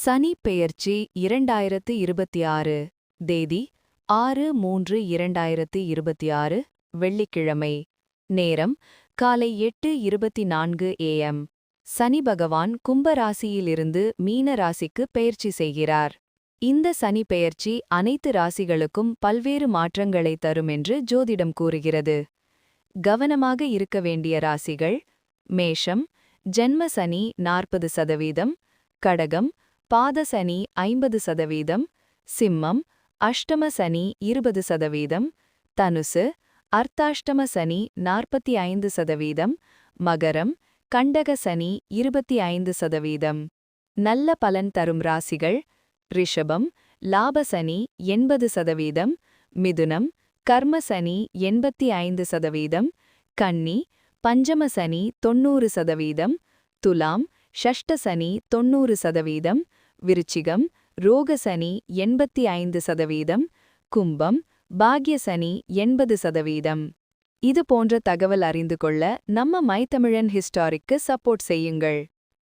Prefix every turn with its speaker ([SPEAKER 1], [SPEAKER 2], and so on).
[SPEAKER 1] சனி பெயர்ச்சி 2026 தேதி 6/3/2026 வெள்ளிக்கிழமை. நேரம் காலை 8:24 AM. சனி பகவான் கும்ப ராசியிலிருந்து மீன ராசிக்கு பெயர்ச்சி செய்கிறார். இந்த சனி பெயர்ச்சி அனைத்து ராசிகளுக்கும் பல்வேறு மாற்றங்களை தரும் என்று ஜோதிடம் கூறுகிறது. கவனமாக இருக்க வேண்டிய ராசிகள்: மேஷம், ஜென்ம சனி 40%, கடகம், பாத சனி 50%, சிம்மம், அஷ்டம சனி 20%, தனுசு, அர்த்தாஷ்டம சனி 45%, மகரம், கண்டக சனி 25%. நல்ல பலன் தரும் ராசிகள்: ரிஷபம், லாப சனி 80%, மிதுனம், கர்ம சனி 85%, கன்னி, பஞ்சம சனி 90%, துலாம், ஷஷ்ட சனி 90%, விருச்சிகம், ரோக சனி 85%, கும்பம், பாக்ய சனி 80%. இது போன்ற தகவல் அறிந்து கொள்ள நம்ம மைத்தமிழன் ஹிஸ்டாரிக்கு சப்போர்ட் செய்யுங்கள்.